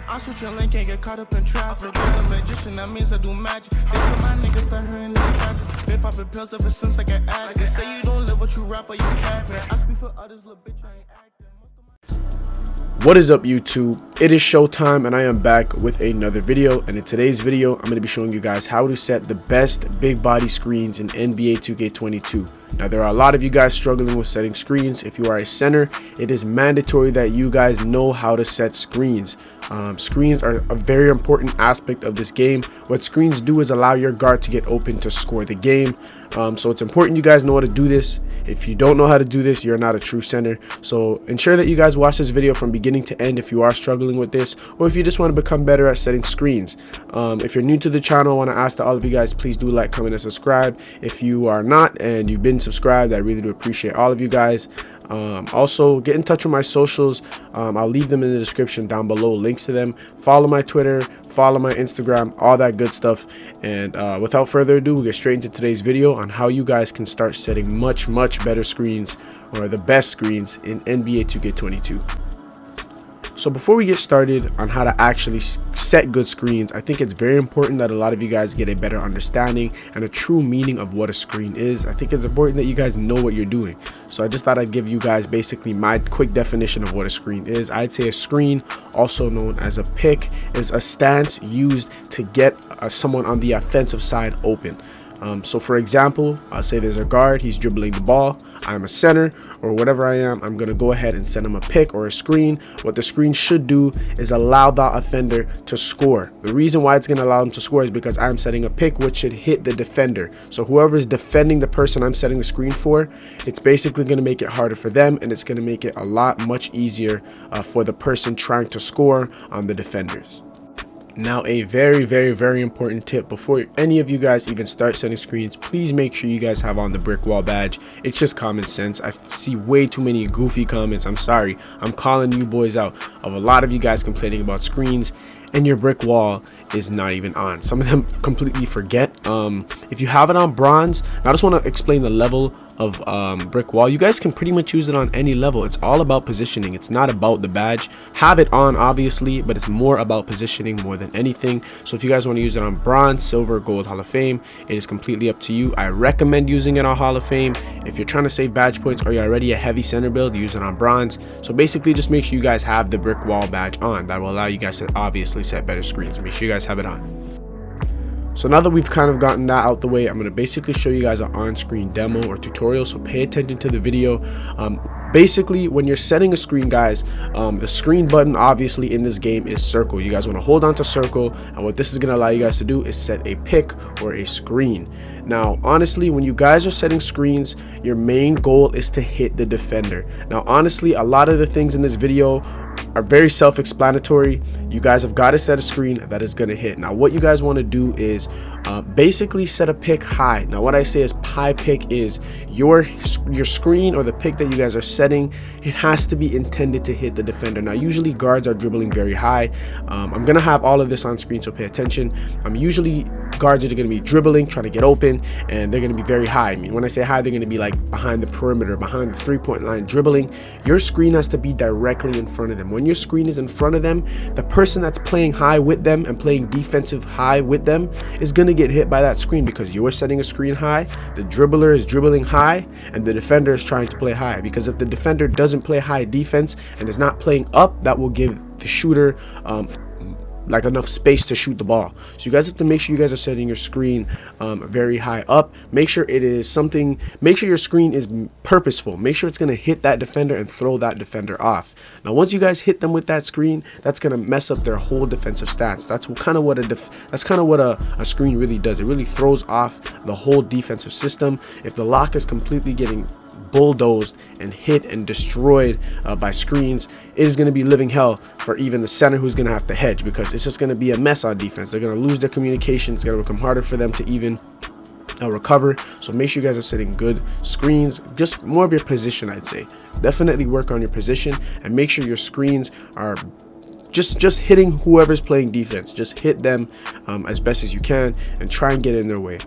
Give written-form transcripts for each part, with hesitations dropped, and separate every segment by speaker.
Speaker 1: I switch your link, can't get caught up in traffic. I'm a magician, that means I do magic. They tell my niggas I heard in this traffic. They poppin' pills ever since I get addict. They say you don't live what you rap or you capping. I speak for others, little bitch, I ain't acting.
Speaker 2: What is up, YouTube? It is showtime and I am back with another video, and in today's video I'm going to be showing you guys how to set the best big body screens in NBA 2K22. Now, there are a lot of you guys struggling with setting screens. If you are a center, it is mandatory that you guys know how to set screens. Screens are a very important aspect of this game. What screens do is allow your guard to get open to score the game. So it's important you guys know how to do this. If you don't know how to do this, you're not a true center. So ensure that you guys watch this video from beginning to end if you are struggling with this, or if you just want to become better at setting screens. If you're new to the channel, I want to ask that all of you guys please do like, comment, and subscribe. If you are not and you've been subscribed, I really do appreciate all of you guys. Also, get in touch with my socials. I'll leave them in the description down below, links to them. Follow my Twitter, follow my Instagram, all that good stuff. And without further ado, we'll get straight into today's video on how you guys can start setting much better screens, or the best screens in NBA 2K22. So before we get started on how to actually set good screens, I think it's very important that a lot of you guys get a better understanding and a true meaning of what a screen is. I think it's important that you guys know what you're doing. So I just thought I'd give you guys basically my quick definition of what a screen is. I'd say a screen, also known as a pick, is a stance used to get someone on the offensive side open. So for example, I'll say there's a guard, he's dribbling the ball, I'm a center or whatever I am, I'm going to go ahead and send him a pick or a screen. What the screen should do is allow that offender to score. The reason why it's going to allow him to score is because I'm setting a pick which should hit the defender. So whoever is defending the person I'm setting the screen for, it's basically going to make it harder for them, and it's going to make it much easier for the person trying to score on the defenders. Now, a very important tip before any of you guys even start setting screens, please make sure you guys have on the brick wall badge. It's just common sense. I see way too many goofy comments. I'm sorry, I'm calling you boys out, of a lot of you guys complaining about screens and your brick wall is not even on. Some of them completely forget. If you have it on bronze, I just want to explain the level of brick wall. You guys can pretty much use it on any level. It's all about positioning. It's not about the badge. Have it on, obviously, but it's more about positioning more than anything. So if you guys want to use it on bronze, silver, gold, Hall of Fame, it is completely up to you. I recommend using it on Hall of Fame. If you're trying to save badge points or you're already a heavy center build, use it on bronze. So basically, just make sure you guys have the brick wall badge on. That will allow you guys to obviously set better screens. Make sure you guys have it on. So now that we've kind of gotten that out the way, I'm going to basically show you guys an on-screen demo or tutorial, so pay attention to the video. Basically, when you're setting a screen, guys, the screen button obviously in this game is circle. You guys want to hold on to circle, and what this is going to allow you guys to do is set a pick or a screen. Now, honestly, when you guys are setting screens, your main goal is to hit the defender. Now, honestly, a lot of the things in this video are very self-explanatory. You guys have got to set a screen that is going to hit. Now, what you guys want to do is basically set a pick high. Now, what I say is high pick is your screen or the pick that you guys are setting, it has to be intended to hit the defender. Now, usually guards are dribbling very high. I'm going to have all of this on screen, so pay attention. Usually guards are going to be dribbling, trying to get open, and they're going to be very high. I mean, when I say high, they're going to be like behind the perimeter, behind the three-point line dribbling. Your screen has to be directly in front of them. When your screen is in front of them, the person that's playing high with them and playing defensive high with them is going to get hit by that screen, because you're setting a screen high, the dribbler is dribbling high, and the defender is trying to play high. Because if the defender doesn't play high defense and is not playing up, that will give the shooter like enough space to shoot the ball. So you guys have to make sure you guys are setting your screen very high up. Make sure it is something, make sure your screen is purposeful. Make sure it's going to hit that defender and throw that defender off. Now, once you guys hit them with that screen, that's going to mess up their whole defensive stats. That's kind of what a screen really does. It really throws off the whole defensive system. If the lock is completely getting bulldozed and hit and destroyed by screens, it is going to be living hell for even the center, who's going to have to hedge, because it's just going to be a mess on defense. They're going to lose their communication. It's going to become harder for them to even recover. So make sure you guys are setting good screens, just more of your position. I'd say definitely work on your position and make sure your screens are just hitting whoever's playing defense. Just hit them as best as you can and try and get in their way.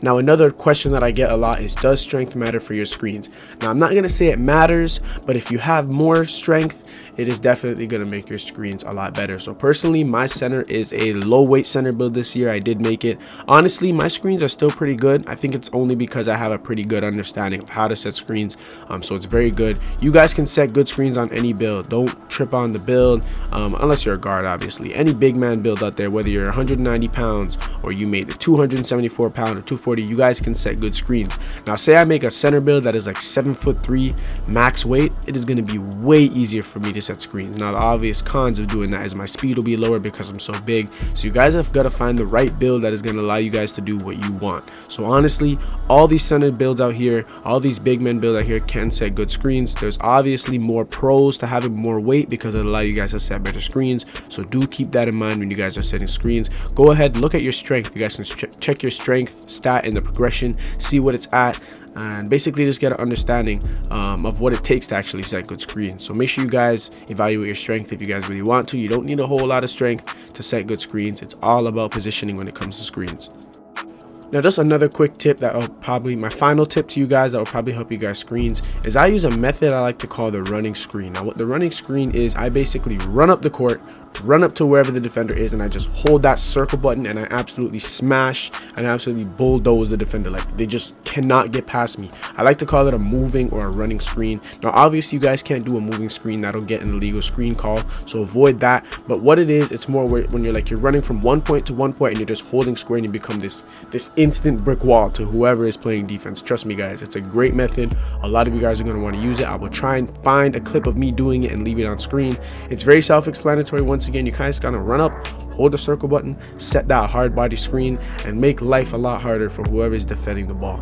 Speaker 2: Now, another question that I get a lot is, does strength matter for your screens? Now, I'm not going to say it matters, but if you have more strength, it is definitely going to make your screens a lot better. So personally, my center is a low weight center build this year. I did make it. Honestly, my screens are still pretty good. I think it's only because I have a pretty good understanding of how to set screens. So it's very good. You guys can set good screens on any build. Don't trip on the build unless you're a guard, obviously. Any big man build out there, whether you're 190 pounds or you made the 274 pound or 240, you guys can set good screens. Now say I make a center build that is like 7'3" max weight, it is going to be way easier for me to set screens. Now the obvious cons of doing that is my speed will be lower because I'm so big. So you guys have got to find the right build that is going to allow you guys to do what you want. So honestly, all these center builds out here, all these big men builds out here can set good screens. There's obviously more pros to having more weight because it allows you guys to set better screens. So do keep that in mind when you guys are setting screens. Go ahead, look at your strength. You guys can check your strength stat in the progression, see what it's at, and basically just get an understanding of what it takes to actually set good screens. So make sure you guys evaluate your strength if you guys really want to. You don't need a whole lot of strength to set good screens. It's all about positioning when it comes to screens. Now just another quick tip that will probably, my final tip to you guys that will probably help you guys screens, is I use a method I like to call the running screen. Now what the running screen is, I basically run up the court, run up to wherever the defender is, and I just hold that circle button and I absolutely smash and absolutely bulldoze the defender. Like, they just cannot get past me. I like to call it a moving or a running screen. Now obviously you guys can't do a moving screen, that'll get an illegal screen call, so avoid that. But what it is, it's more when you're like, you're running from one point to one point and you're just holding square and you become this instant brick wall to whoever is playing defense. Trust me guys, it's a great method. A lot of you guys are going to want to use it. I will try and find a clip of me doing it and leave it on screen. It's very self-explanatory. Once again, you guys gotta run up, hold the circle button, set that hard body screen, and make life a lot harder for whoever is defending the ball.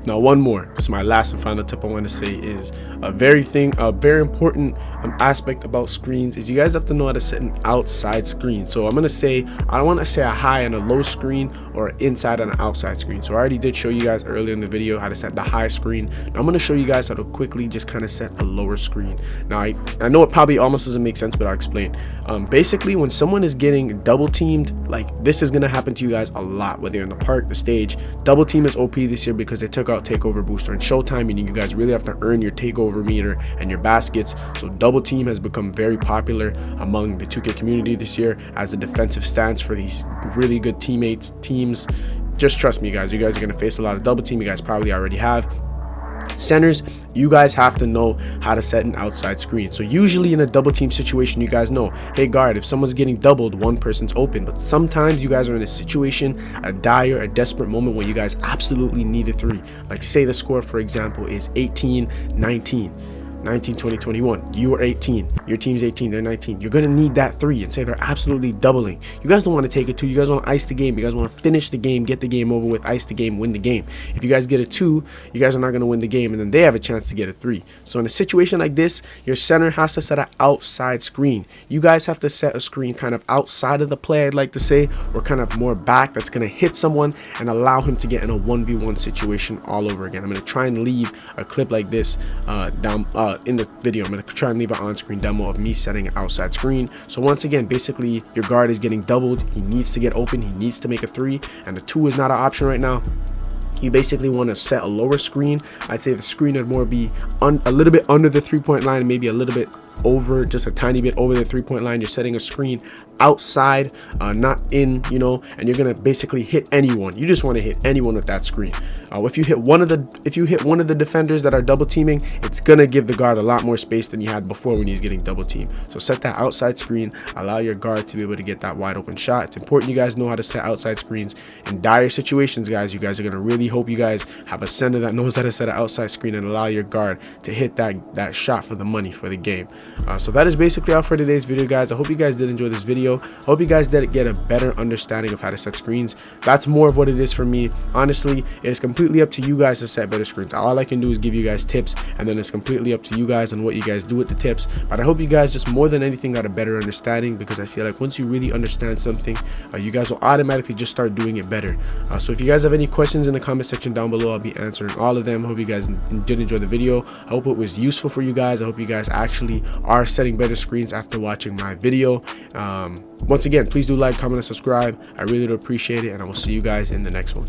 Speaker 2: Now one more, this is my last and final tip I want to say, is a very important aspect about screens is you guys have to know how to set an outside screen. So I'm going to say, I don't want to say a high and a low screen or inside and an outside screen. So I already did show you guys earlier in the video how to set the high screen. Now I'm going to show you guys how to quickly just kind of set a lower screen. Now I know it probably almost doesn't make sense, but I'll explain. Basically when someone is getting double teamed, like this is going to happen to you guys a lot, whether you're in the park, the stage. Double team is OP this year because they took out takeover booster and showtime, meaning you guys really have to earn your takeover meter and your baskets. So double team has become very popular among the 2K community this year as a defensive stance for these really good teams. Just trust me guys, you guys are going to face a lot of double team. You guys probably already have. Centers, you guys have to know how to set an outside screen. So usually in a double team situation, you guys know, hey guard, if someone's getting doubled, one person's open. But sometimes you guys are in a situation, a dire, a desperate moment where you guys absolutely need a three. Like say the score, for example, is 18-19. 19, 20, 21. You are 18. Your team's 18. They're 19. You're going to need that three and say they're absolutely doubling. You guys don't want to take a two. You guys want to ice the game. You guys want to finish the game, get the game over with, ice the game, win the game. If you guys get a two, you guys are not going to win the game, and then they have a chance to get a three. So in a situation like this, your center has to set an outside screen. You guys have to set a screen kind of outside of the play, I'd like to say, or kind of more back, that's going to hit someone and allow him to get in a 1v1 situation all over again. I'm going to try and leave a clip like this down in the video. I'm going to try and leave an on-screen demo of me setting an outside screen. So once again, basically your guard is getting doubled. He needs to get open. He needs to make a three, and the two is not an option right now. You basically want to set a lower screen. I'd say the screen would more be a little bit under the 3-point line, maybe a little bit over, just a tiny bit over the 3-point line. You're setting a screen outside, not in, you know, and you're gonna basically hit anyone. You just want to hit anyone with that screen. If you hit one of the defenders that are double teaming, it's gonna give the guard a lot more space than you had before when he's getting double teamed. So set that outside screen, allow your guard to be able to get that wide open shot. It's important you guys know how to set outside screens in dire situations, guys. You guys are gonna really hope you guys have a center that knows how to set an outside screen and allow your guard to hit that shot for the money for the game. So that is basically all for today's video, guys. I hope you guys did enjoy this video. I hope you guys did get a better understanding of how to set screens. That's more of what it is for me. Honestly, it is completely up to you guys to set better screens. All I can do is give you guys tips, and then it's completely up to you guys on what you guys do with the tips. But I hope you guys just more than anything got a better understanding, because I feel like once you really understand something, you guys will automatically just start doing it better. So if you guys have any questions in the comment section down below, I'll be answering all of them. I hope you guys did enjoy the video. I hope it was useful for you guys. I hope you guys actually are setting better screens after watching my video. Once again, please do like, comment, and subscribe. I really do appreciate it, and I will see you guys in the next one.